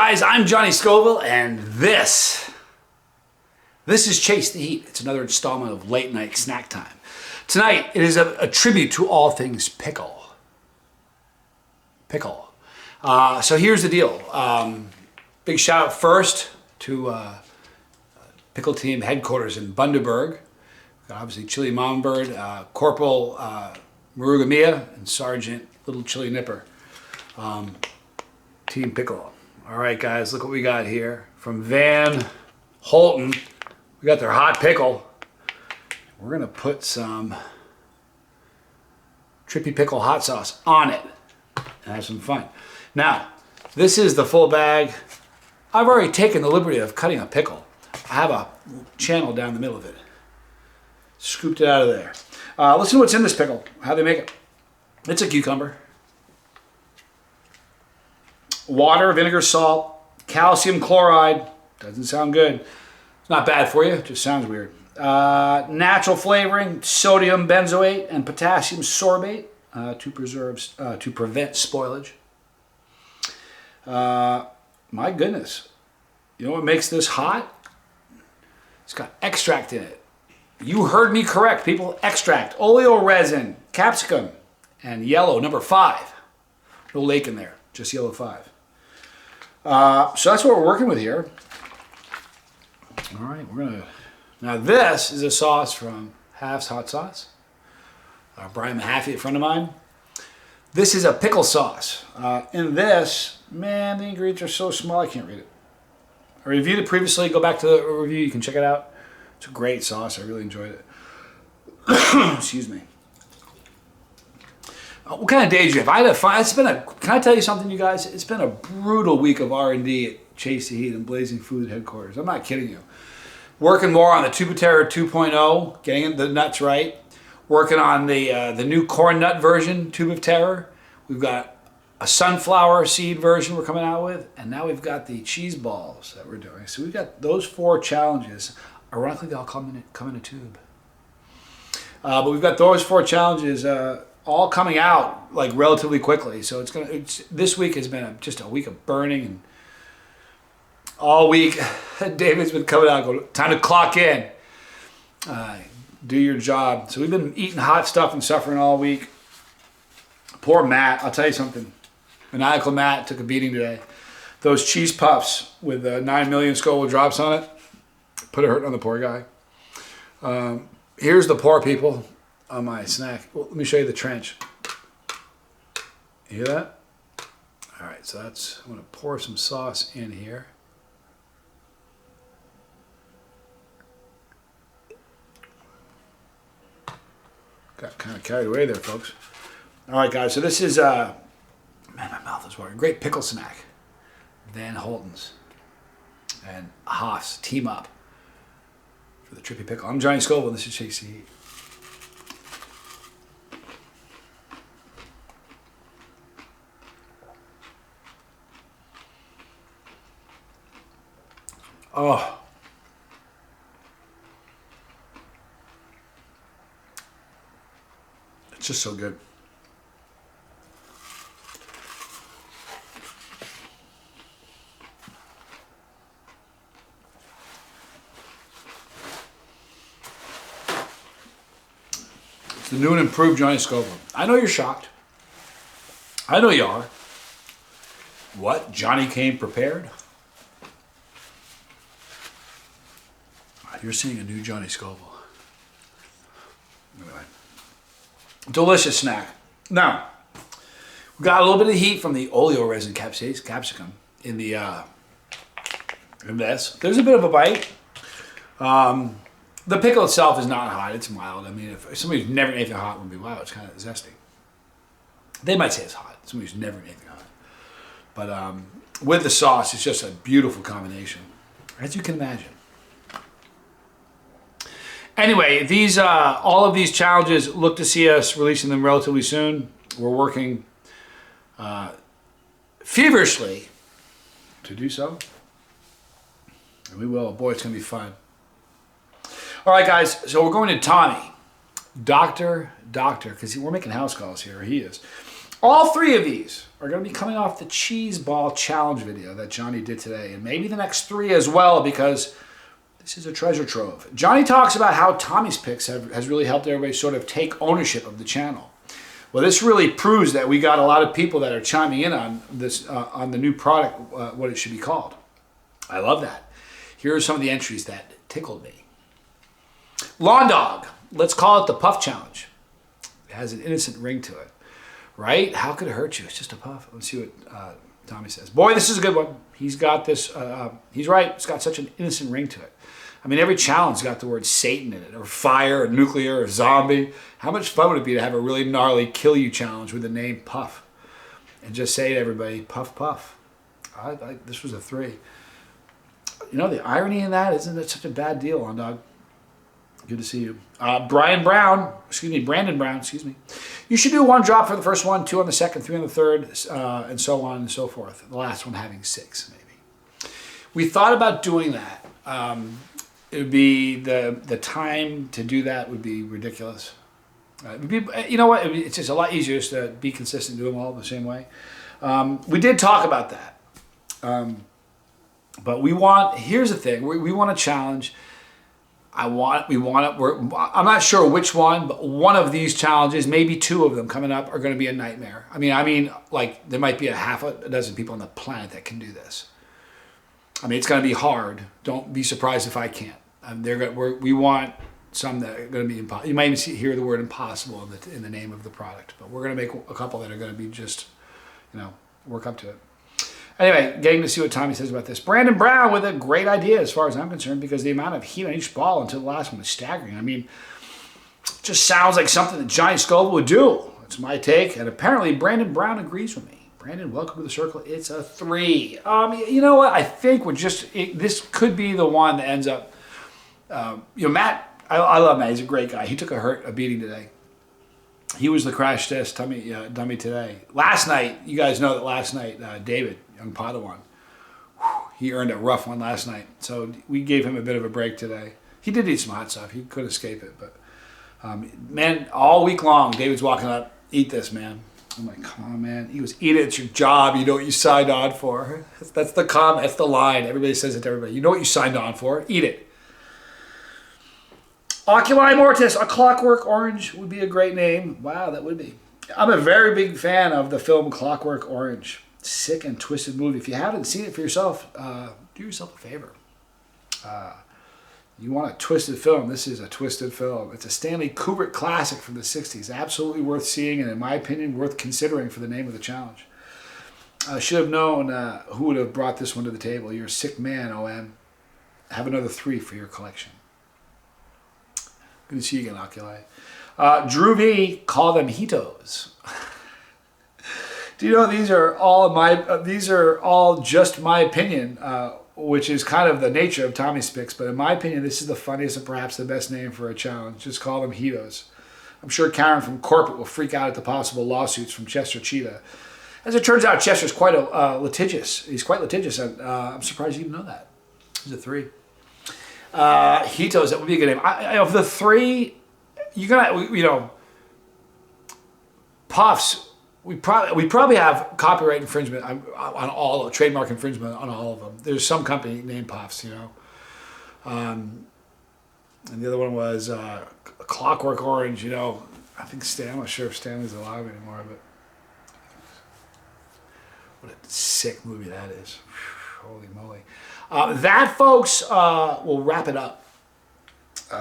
guys, I'm Johnny Scoville, and this is Chase the Heat. It's another installment of Late Night Snack Time. Tonight, it is a tribute to all things pickle. Pickle. So here's the deal. Big shout out first to Pickle Team headquarters in Bundaberg. Obviously, Chili Mombird, Corporal Marugamia, and Sergeant Little Chili Nipper. Team Pickle. All right, guys, look what we got here. From Van Holten, we got their hot pickle. We're gonna put some Trippy Pickle hot sauce on it and have some fun. Now, this is the full bag. I've already taken the liberty of cutting a pickle. I have a channel down the middle of it. Scooped it out of there. Let's see what's in this pickle, how they make it. It's a cucumber. Water, vinegar, salt, calcium chloride. Doesn't sound good. It's not bad for you, it just sounds weird. Natural flavoring, sodium benzoate and potassium sorbate to prevent spoilage. My goodness. You know what makes this hot? It's got extract in it. You heard me correct, people. Extract, oleo resin, capsicum, and yellow, number 5. No lake in there, just yellow 5. So that's what we're working with here. All right, now this is a sauce from Haff's Hot Sauce. Brian Mahaffey, a friend of mine. This is a pickle sauce. In this, man, the ingredients are so small I can't read it. I reviewed it previously. Go back to the review. You can check it out. It's a great sauce. I really enjoyed it. Excuse me. What kind of day did you have? I had a fun. Can I tell you something, you guys? It's been a brutal week of R&D at Chase the Heat and Blazing Food headquarters. I'm not kidding you. Working more on the Tube of Terror 2.0, getting the nuts right. Working on the new corn nut version, Tube of Terror. We've got a sunflower seed version we're coming out with, and now we've got the cheese balls that we're doing. So we've got those 4 challenges. Ironically, they all come in a tube. But we've got those 4 challenges all coming out like relatively quickly. So this week has been just a week of burning, and all week David's been coming out going, time to clock in. Do your job. So we've been eating hot stuff and suffering all week. Poor Matt, I'll tell you something. Maniacal Matt took a beating today. Those cheese puffs with 9 million Scoville drops on it put a hurt on the poor guy. Here's the poor people on my snack. Well, let me show you the trench. You hear that? All right, so I'm going to pour some sauce in here. Got kind of carried away there, folks. All right, guys, so this is, man, my mouth is watering. Great pickle snack. Van Holten's and Haff's team up for the Trippy Pickle. I'm Johnny Scoville, and this is Chase the Heat. Oh. It's just so good. It's the new and improved Johnny Scoville. I know you're shocked. I know you are. What? Johnny came prepared? You're seeing a new Johnny Scoville. Anyway. Delicious snack. Now, we got a little bit of heat from the oleo resin capsicum in this. There's a bit of a bite. The pickle itself is not hot. It's mild. I mean, if somebody's never eaten anything hot would be, wow, it's kind of zesty. They might say it's hot. Somebody who's never eaten anything hot. But with the sauce, it's just a beautiful combination, as you can imagine. Anyway, all of these challenges, look to see us releasing them relatively soon. We're working feverishly to do so. And we will. Boy, it's going to be fun. All right, guys, so we're going to Tommy. Doctor, because we're making house calls here. He is. All three of these are going to be coming off the cheese ball challenge video that Johnny did today, and maybe the next three as well, because this is a treasure trove. Johnny talks about how Tommy's Picks has really helped everybody sort of take ownership of the channel. Well, this really proves that we got a lot of people that are chiming in on this, on the new product, what it should be called. I love that. Here are some of the entries that tickled me. Lawn Dog. Let's call it the Puff Challenge. It has an innocent ring to it. Right? How could it hurt you? It's just a puff. Let's see what Tommy says. Boy, this is a good one. He's got this. He's right. It's got such an innocent ring to it. I mean, every challenge got the word Satan in it, or fire, or nuclear, or zombie. How much fun would it be to have a really gnarly kill you challenge with the name Puff? And just say to everybody, Puff, Puff. This was a 3. You know, the irony in that, isn't it such a bad deal, on dog? Good to see you. Brandon Brown, excuse me. You should do 1 drop for the first one, 2 on the second, 3 on the third, and so on and so forth. The last one having 6, maybe. We thought about doing that. It would be, the time to do that would be ridiculous. It would be, you know what, it's just a lot easier just to be consistent, do them all the same way. We did talk about that. But here's the thing, we want a challenge. I'm not sure which one, but one of these challenges, maybe 2 of them coming up, are going to be a nightmare. I mean, like, there might be a half a dozen people on the planet that can do this. I mean, it's going to be hard. Don't be surprised if I can't. We want some that are going to be impossible. You might even hear the word impossible in the name of the product, but we're going to make a couple that are going to be just, work up to it. Anyway, getting to see what Tommy says about this. Brandon Brown with a great idea as far as I'm concerned, because the amount of heat on each ball until the last one is staggering. I mean, it just sounds like something that Johnny Scoville would do. That's my take, and apparently Brandon Brown agrees with me. Brandon, welcome to the circle. It's a 3. You know what? I think this could be the one that ends up. Matt, I love Matt. He's a great guy. He took a beating today. He was the crash test dummy today. Last night, you guys know that last night, David, young Padawan, he earned a rough one last night. So we gave him a bit of a break today. He did eat some hot stuff. He couldn't escape it. But, man, all week long, David's walking up, eat this, man. I'm like, come on, man. He goes, eat it. It's your job. You know what you signed on for. That's the line. Everybody says it to everybody. You know what you signed on for. Eat it. Oculi Mortis, A Clockwork Orange would be a great name. Wow, that would be. I'm a very big fan of the film Clockwork Orange. Sick and twisted movie. If you haven't seen it for yourself, do yourself a favor. You want a twisted film, this is a twisted film. It's a Stanley Kubrick classic from the 60s. Absolutely worth seeing, and in my opinion, worth considering for the name of the challenge. I should have known who would have brought this one to the table. You're a sick man, OM. Have another 3 for your collection. Good to see you again, Oculi. Drew V, call them Hitos. Do you know these are all just my opinion, which is kind of the nature of Tommy's Picks, but in my opinion, this is the funniest and perhaps the best name for a challenge. Just call them Hitos. I'm sure Karen from Corporate will freak out at the possible lawsuits from Chester Cheetah. As it turns out, Chester's quite litigious. He's quite litigious, and I'm surprised you didn't know that. He's a 3. Hitos, that would be a good name. Of the 3, you're gonna, Puffs. We probably have copyright infringement on all, trademark infringement on all of them. There's some company named Puffs, and the other one was Clockwork Orange. I think I'm not sure if Stanley's alive anymore, but what a sick movie that is. Holy moly. That, folks, will wrap it up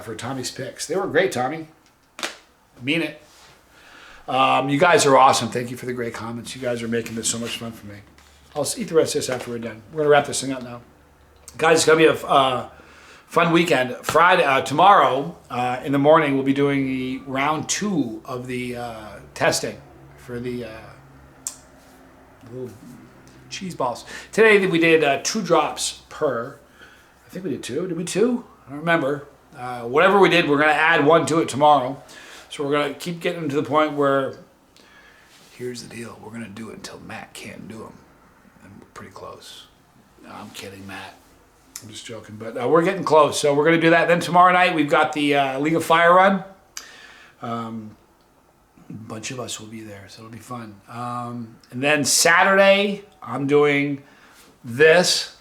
for Tommy's Picks. They were great, Tommy. Mean it. You guys are awesome. Thank you for the great comments. You guys are making this so much fun for me. I'll eat the rest of this after we're done. We're going to wrap this thing up now. Guys, it's going to be a fun weekend. Tomorrow in the morning, we'll be doing the round 2 of the testing for the little cheese balls. Today we did 2 drops per. I think we did 2. Did we 2? I don't remember. Whatever we did, we're going to add 1 to it tomorrow. So we're going to keep getting to the point where, here's the deal. We're going to do it until Matt can't do them. And we're pretty close. No, I'm kidding, Matt. I'm just joking. But we're getting close. So we're going to do that. Then tomorrow night, we've got the League of Fire run. bunch of us will be there, so it'll be fun. And then Saturday, I'm doing this,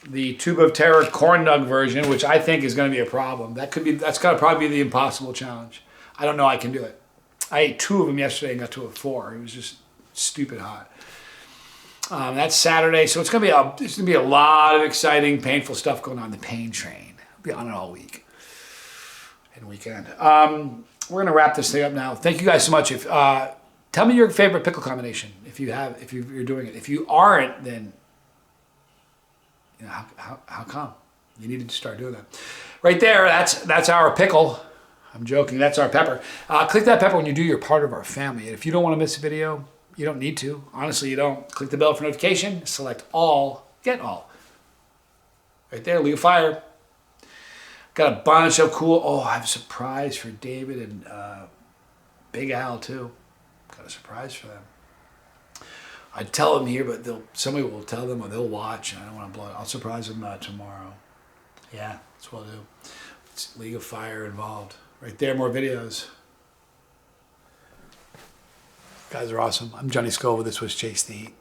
the Tube of Terror corn nug version, which I think is going to be a problem. That's got to probably be the impossible challenge. I don't know I can do it. I ate 2 of them yesterday and got to a 4. It was just stupid hot. That's Saturday, so it's gonna be a lot of exciting, painful stuff going on. The pain train. I'll be on it all week and weekend. We're gonna wrap this thing up now. Thank you guys so much. If tell me your favorite pickle combination if you're doing it. If you aren't, then you know how come? You need to start doing that. Right there. That's our pickle. I'm joking. That's our pepper. Click that pepper when you do. You're part of our family. And if you don't want to miss a video, you don't need to. Honestly, you don't. Click the bell for notification. Select all. Get all. Right there. Leave a fire. Got a bunch of cool. Oh, I have a surprise for David and Big Al too. Got a surprise for them. I'd tell them here, but somebody will tell them or they'll watch. And I don't want to blow it. I'll surprise them tomorrow. Yeah, that's what I'll do. It's League of Fire involved. Right there, more videos. You guys are awesome. I'm Johnny Scova. This was Chase the Heat.